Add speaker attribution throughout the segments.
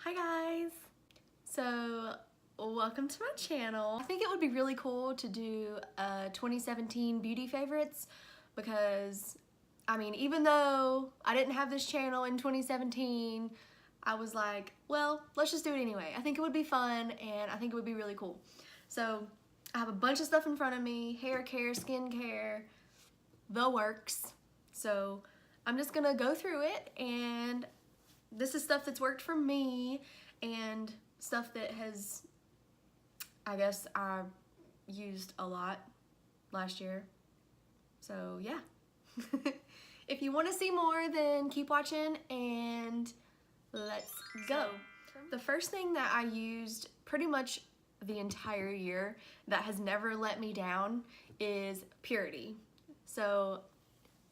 Speaker 1: Hi guys! So welcome to my channel. I think it would be really cool to do a 2017 beauty favorites because I mean, even though I didn't have this channel in 2017, I was like, well, let's just do it anyway. I think it would be fun and I think it would be really cool. So I have a bunch of stuff in front of me, hair care, skin care, the works. So I'm just gonna go through it, and this is stuff that's worked for me and stuff that has, I guess, I used a lot last year. So yeah. If you want to see more, then keep watching and let's go. The first thing that I used pretty much the entire year that has never let me down is Purity. So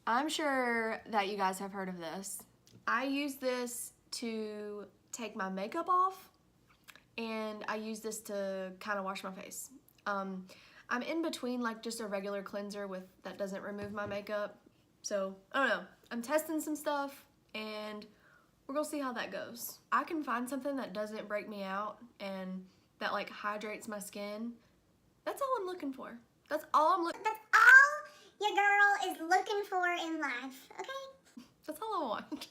Speaker 1: I'm sure that you guys have heard of this. I use this to take my makeup off, and I use this to kind of wash my face. I'm in between like just a regular cleanser that doesn't remove my makeup. So I don't know, I'm testing some stuff and we're gonna see how that goes. I can find something that doesn't break me out and that like hydrates my skin. That's all I'm looking for. That's all
Speaker 2: your girl is looking for in life, okay?
Speaker 1: That's all I want.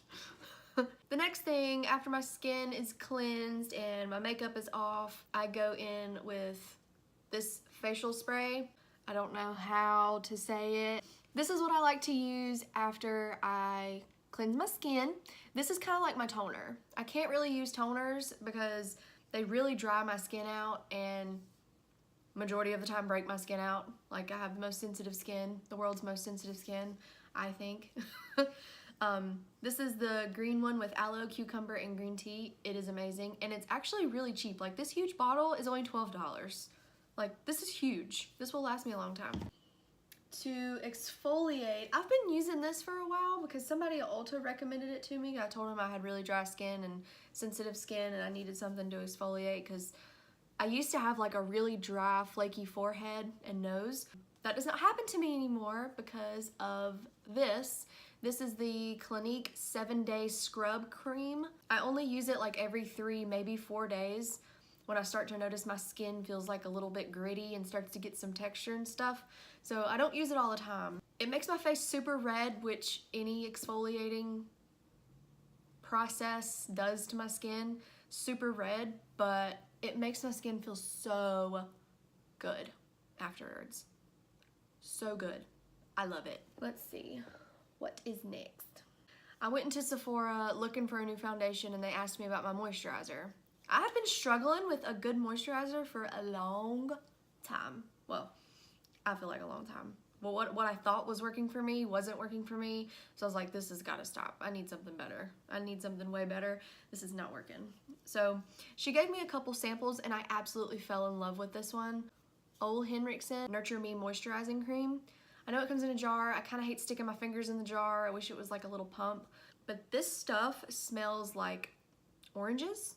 Speaker 1: The next thing, after my skin is cleansed and my makeup is off, I go in with this facial spray. I don't know how to say it. This is what I like to use after I cleanse my skin. This is kind of like my toner. I can't really use toners because they really dry my skin out and majority of the time break my skin out. Like, I have the most sensitive skin, the world's most sensitive skin, I think. This is the green one with aloe, cucumber, and green tea. It is amazing, and it's actually really cheap. Like, this huge bottle is only $12. Like, this is huge. This will last me a long time. To exfoliate, I've been using this for a while because somebody at Ulta recommended it to me. I told them I had really dry skin and sensitive skin and I needed something to exfoliate because I used to have like a really dry, flaky forehead and nose. That does not happen to me anymore because of this. This is the Clinque 7-Day Scrub Cream. I only use it like every 3, maybe 4 days when I start to notice my skin feels like a little bit gritty and starts to get some texture and stuff. So I don't use it all the time. It makes my face super red, which any exfoliating process does to my skin. Super red, but it makes my skin feel so good afterwards. So good. I love it. Let's see. What is next? I went into Sephora looking for a new foundation and they asked me about my moisturizer. I have been struggling with a good moisturizer for a long time. Well, I feel like a long time. Well, what I thought was working for me wasn't working for me. So I was like, this has got to stop. I need something better. I need something way better. This is not working. So she gave me a couple samples and I absolutely fell in love with this one. Olehenriksen Nurture Me Moisturizing Cream. I know it comes in a jar. I kind of hate sticking my fingers in the jar. I wish it was like a little pump. But this stuff smells like oranges.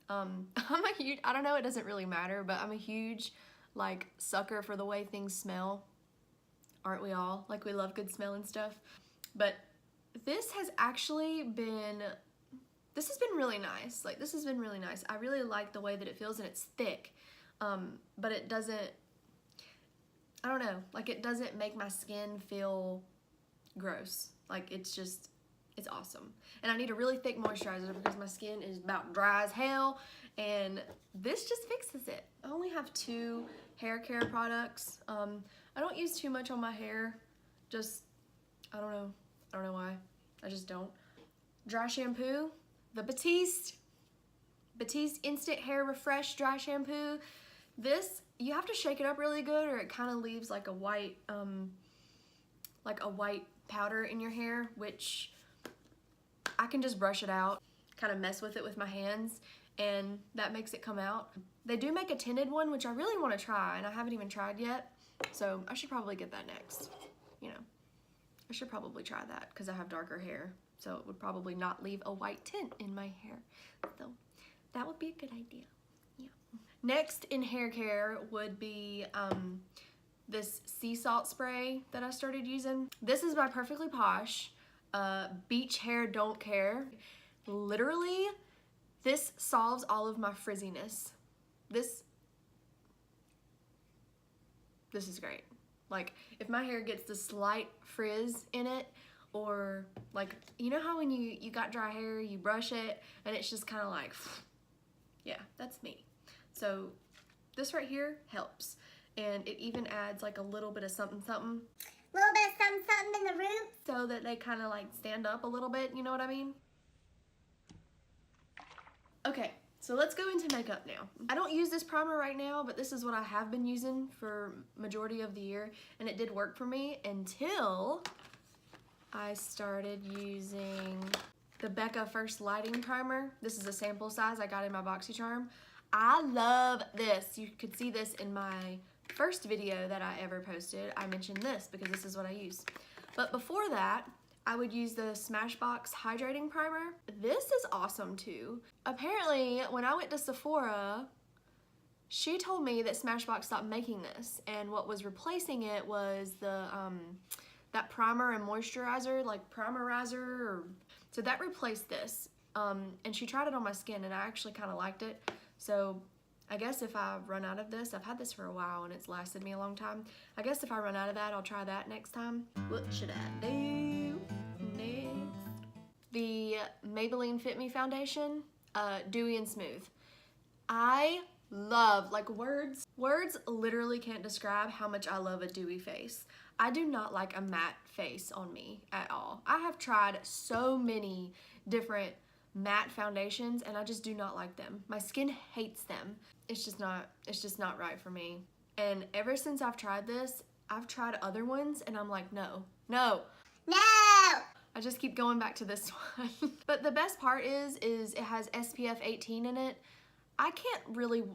Speaker 1: I'm a huge, I don't know, it doesn't really matter, but I'm a huge like sucker for the way things smell. Aren't we all? Like, we love good smell and stuff. But this has actually been, this has been really nice. Like, this has been really nice. I really like the way that it feels, and it's thick. But it doesn't, I don't know, like, it doesn't make my skin feel gross. Like, it's just, it's awesome. And I need a really thick moisturizer because my skin is about dry as hell, and this just fixes it. I only have 2 hair care products. I don't use too much on my hair. Just, I don't know why. I just don't. Dry shampoo, the Batiste Instant Hair Refresh Dry Shampoo. This, you have to shake it up really good or it kind of leaves like a white powder in your hair, which I can just brush it out, kind of mess with it with my hands, and that makes it come out. They do make a tinted one, which I really want to try, and I haven't even tried yet, so I should probably get that next. You know, I should probably try that because I have darker hair, so it would probably not leave a white tint in my hair. So that would be a good idea. Yeah. Next in hair care would be this sea salt spray that I started using. This is by Perfectly Posh. Beach Hair Don't Care. Literally This solves all of my frizziness. This is great. Like, if my hair gets the slight frizz in it, or like, you know how when you got dry hair, you brush it and it's just kind of like, yeah, that's me. So this right here helps. And it even adds like a little bit of something something.
Speaker 2: A little bit of something something in the root.
Speaker 1: So that they kind of like stand up a little bit, you know what I mean? Okay, so let's go into makeup now. I don't use this primer right now, but this is what I have been using for majority of the year, and it did work for me until I started using the Becca First Lighting Primer. This is a sample size I got in my BoxyCharm. I love this. You could see this in my first video that I ever posted. I mentioned this because this is what I use. But before that, I would use the Smashbox Hydrating Primer. This is awesome too. Apparently, when I went to Sephora, she told me that Smashbox stopped making this, and what was replacing it was the that primer and moisturizer, like primerizer, so that replaced this. And she tried it on my skin and I actually kind of liked it. So I guess if I run out of this, I've had this for a while and it's lasted me a long time. I guess if I run out of that, I'll try that next time. What should I do next? The Maybelline Fit Me Foundation, Dewy and Smooth. I love, like, words literally can't describe how much I love a dewy face. I do not like a matte face on me at all. I have tried so many different matte foundations and I just do not like them. My skin hates them. It's just not right for me. And ever since I've tried this, I've tried other ones and I'm like, no. I just keep going back to this one. But the best part is it has SPF 18 in it. I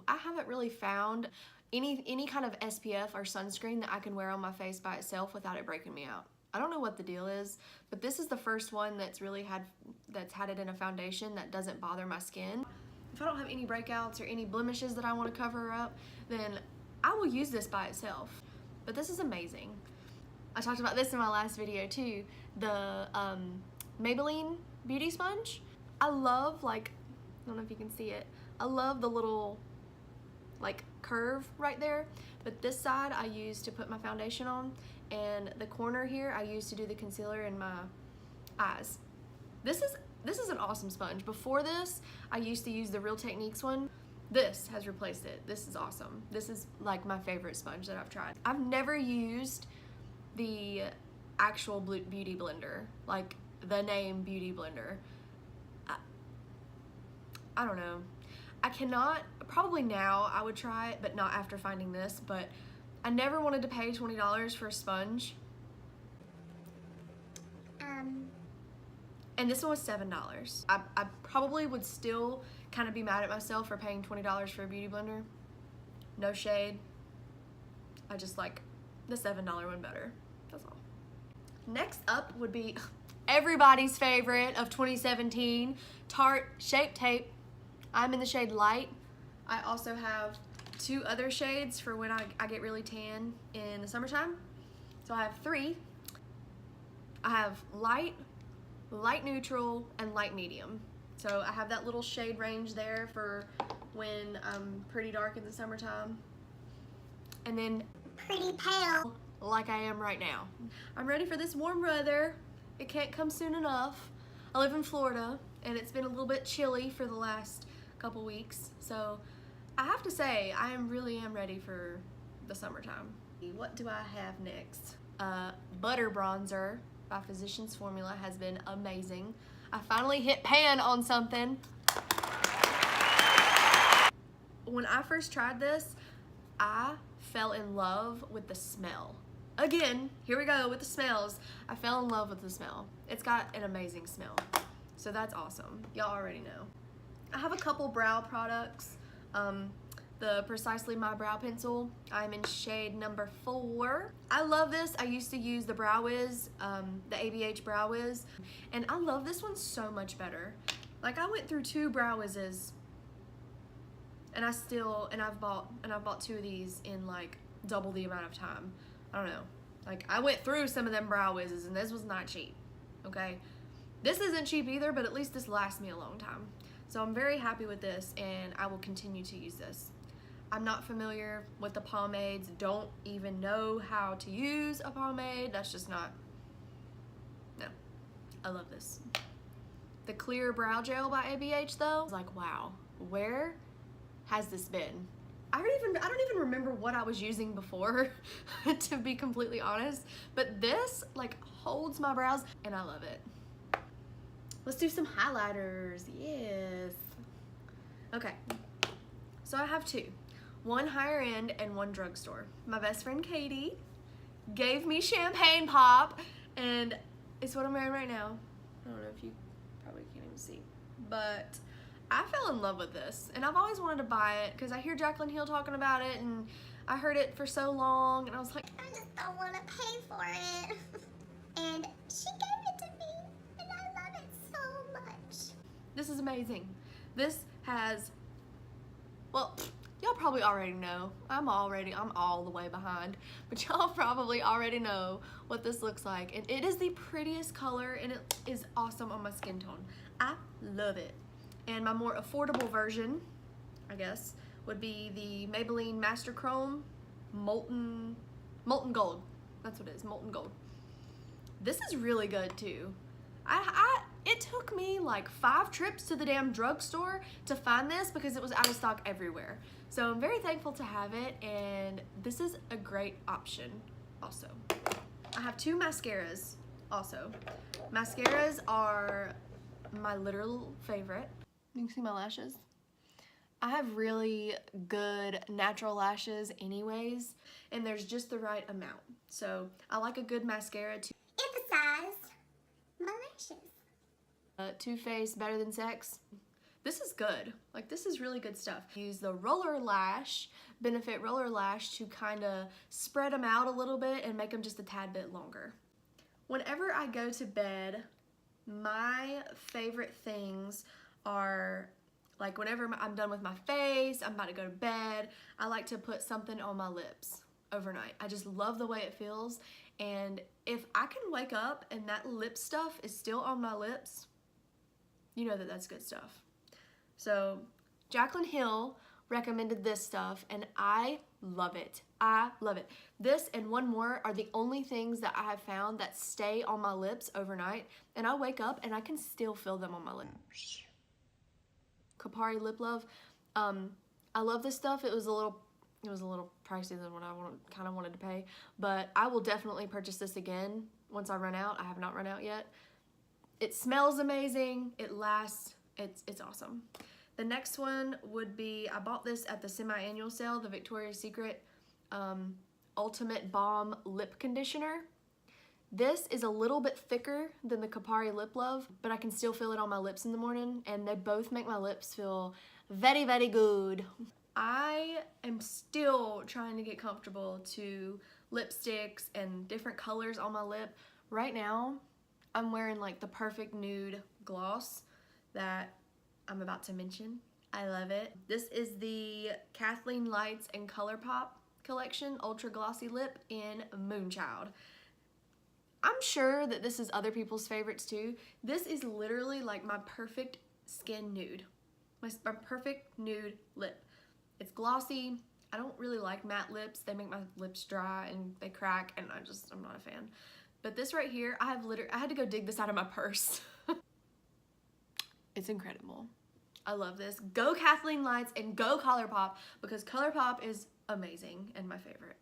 Speaker 1: haven't really found any kind of SPF or sunscreen that I can wear on my face by itself without it breaking me out. I don't know what the deal is, but this is the first one that's had it in a foundation that doesn't bother my skin. If I don't have any breakouts or any blemishes that I want to cover up, then I will use this by itself. But this is amazing. I talked about this in my last video too. The Maybelline Beauty Sponge. I love, like, I don't know if you can see it. I love the little, like, curve right there. But this side I use to put my foundation on, and the corner here I use to do the concealer in my eyes. This is an awesome sponge. Before this, I used to use the Real Techniques one. This has replaced it. This is awesome. This is like my favorite sponge that I've tried. I've never used the actual beauty blender, like the name beauty blender. I don't know. I cannot, probably now I would try it, but not after finding this, but I never wanted to pay $20 for a sponge. And this one was $7. I probably would still kind of be mad at myself for paying $20 for a beauty blender. No shade. I just like the $7 one better. That's all. Next up would be everybody's favorite of 2017, Tarte Shape Tape. I'm in the shade Light. I also have two other shades for when I get really tan in the summertime. So I have three. I have Light, Light Neutral, and Light Medium. So I have that little shade range there for when I'm pretty dark in the summertime. And then
Speaker 2: Pretty pale,
Speaker 1: like I am right now. I'm ready for this warm weather. It can't come soon enough. I live in Florida and it's been a little bit chilly for the last couple weeks. So I have to say, I really am ready for the summertime. What do I have next? Butter Bronzer by Physicians Formula has been amazing. I finally hit pan on something. When I first tried this, I fell in love with the smell. Again, here we go with the smells. I fell in love with the smell. It's got an amazing smell. So that's awesome. Y'all already know. I have a couple brow products. The Precisely My Brow Pencil. I'm in shade number 4. I love this. I used to use the Brow Wiz, the ABH Brow Wiz, and I love this one so much better. Like, I went through 2 Brow Wizzes, and I've bought 2 of these in like double the amount of time. I don't know. Like, I went through some of them Brow Wizzes, and this was not cheap. Okay, this isn't cheap either, but at least this lasts me a long time. So I'm very happy with this, and I will continue to use this. I'm not familiar with the pomades, don't even know how to use a pomade. That's just not, no. I love this. The clear brow gel by ABH though, I was like, wow, where has this been? I don't even remember what I was using before, to be completely honest. But this like holds my brows, and I love it. Let's do some highlighters. Yes. Okay. So I have two. One higher end and one drugstore. My best friend Katie gave me Champagne Pop, and it's what I'm wearing right now. I don't know if you probably can't even see, but I fell in love with this, and I've always wanted to buy it because I hear Jaclyn Hill talking about it, and I heard it for so long, and I was like,
Speaker 2: I just don't want to pay for it. And she gave it to me, and I love it so much.
Speaker 1: this is amazing. This has, well, y'all probably already know. I'm all the way behind, but y'all probably already know what this looks like. And it is the prettiest color, and it is awesome on my skin tone. I love it. And my more affordable version, I guess, would be the Maybelline Master Chrome Molten Gold. That's what it is, Molten Gold. This is really good too. It took me like 5 trips to the damn drugstore to find this because it was out of stock everywhere. So I'm very thankful to have it, and this is a great option also. I have 2 mascaras also. Mascaras are my literal favorite. You can see my lashes. I have really good natural lashes anyways, and there's just the right amount. So I like a good mascara to
Speaker 2: Emphasize my lashes.
Speaker 1: Too Faced Better Than Sex. This is good. Like, this is really good stuff. Use the roller lash, Benefit roller lash, to kind of spread them out a little bit and make them just a tad bit longer. Whenever I go to bed, my favorite things are, like, whenever I'm done with my face, I'm about to go to bed, I like to put something on my lips overnight. I just love the way it feels, and if I can wake up and that lip stuff is still on my lips, you know that that's good stuff. So Jaclyn Hill recommended this stuff, and I love it. I love it. This and one more are the only things that I have found that stay on my lips overnight, and I wake up and I can still feel them on my lips. Kapari Lip Love. I love this stuff. It was a little pricey than what I kind of wanted to pay, but I will definitely purchase this again once I run out. I have not run out yet. It smells amazing. It lasts. It's awesome. The next one would be, I bought this at the semi-annual sale, the Victoria's Secret Ultimate Balm Lip Conditioner. This is a little bit thicker than the Kapari Lip Love, but I can still feel it on my lips in the morning, and they both make my lips feel very, very good. I am still trying to get comfortable to lipsticks and different colors on my lip. Right now, I'm wearing like the perfect nude gloss that I'm about to mention. I love it. This is the Kathleen Lights and ColourPop collection Ultra Glossy Lip in Moonchild. I'm sure that this is other people's favorites too. This is literally like my perfect skin nude. My perfect nude lip. It's glossy. I don't really like matte lips. They make my lips dry and they crack, and I'm not a fan. But this right here, I had to go dig this out of my purse. It's incredible. I love this. Go Kathleen Lights and go ColourPop, because ColourPop is amazing and my favorite.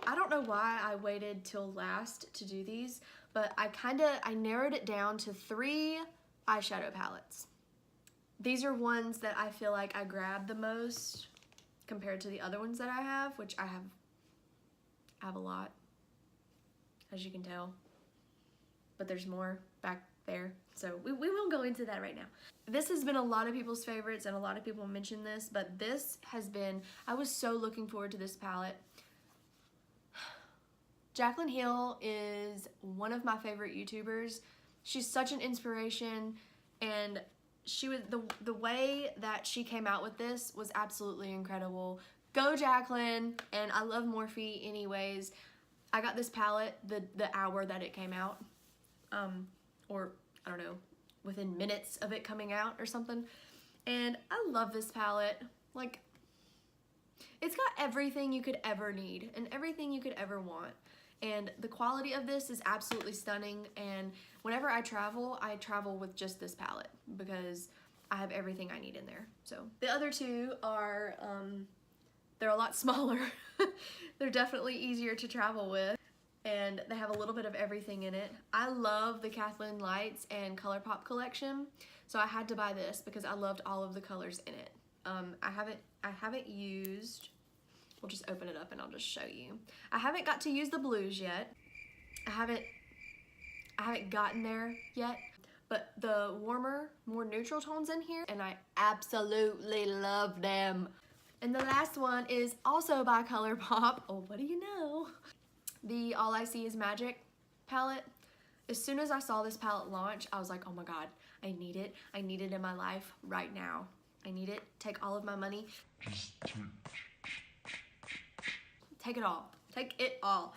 Speaker 1: I don't know why I waited till last to do these, but I narrowed it down to 3 eyeshadow palettes. These are ones that I feel like I grabbed the most compared to the other ones that I have, which I have a lot, as you can tell, but there's more back there, so we won't go into that right now. This has been a lot of people's favorites, and a lot of people mention this, but this has been, I was so looking forward to this palette. Jaclyn Hill is one of my favorite YouTubers. She's such an inspiration, and she was the way that she came out with this was absolutely incredible. Go Jaclyn, and I love Morphe anyways. I got this palette the hour that it came out, or I don't know, within minutes of it coming out or something, And I love this palette. Like, it's got everything you could ever need and everything you could ever want. And the quality of this is absolutely stunning. And whenever I travel with just this palette because I have everything I need in there. So the other two are, they're a lot smaller. They're definitely easier to travel with. And they have a little bit of everything in it. I love the Kathleen Lights and ColourPop collection. So I had to buy this because I loved all of the colors in it. I haven't used, we'll just open it up and I'll just show you. I haven't got to use the blues yet. I haven't gotten there yet, but the warmer, more neutral tones in here, and I absolutely love them. And the last one is also by ColourPop. Oh, what do you know? The All I See Is Magic palette. As soon as I saw this palette launch, I was like, oh my God, I need it. I need it in my life right now. I need it. Take all of my money. Take it all. Take it all.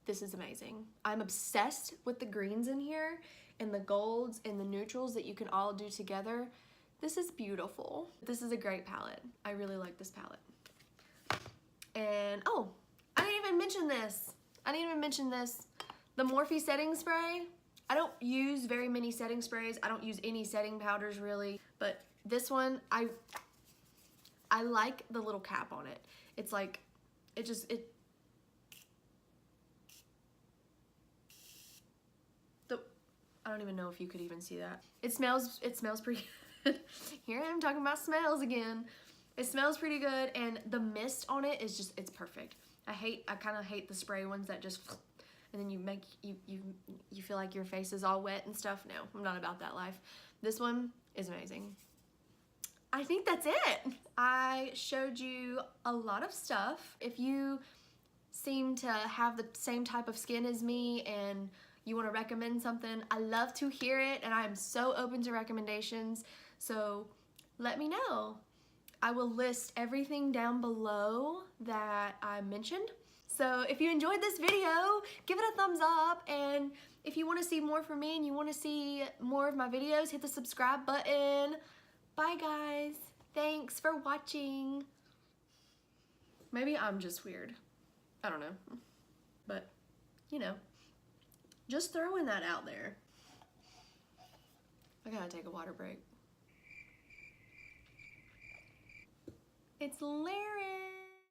Speaker 1: This is amazing. I'm obsessed with the greens in here and the golds and the neutrals that you can all do together. This is beautiful. This is a great palette. I really like this palette. And oh, I didn't even mention this. The Morphe setting spray. I don't use very many setting sprays. I don't use any setting powders really, but this one, I like the little cap on it. It's like, I don't even know if you could even see that. It smells pretty good. Here I am talking about smells again. It smells pretty good, and the mist on it is just, it's perfect. I kind of hate the spray ones that just, and then you feel like your face is all wet and stuff. No, I'm not about that life. This one is amazing. I think that's it. I showed you a lot of stuff. If you seem to have the same type of skin as me and you want to recommend something, I love to hear it, and I am so open to recommendations. So let me know. I will list everything down below that I mentioned. So if you enjoyed this video, give it a thumbs up, and if you want to see more from me and you want to see more of my videos, hit the subscribe button. Bye guys. Thanks for watching. Maybe I'm just weird. I don't know. But, you know, just throwing that out there. I gotta take a water break. It's Laren.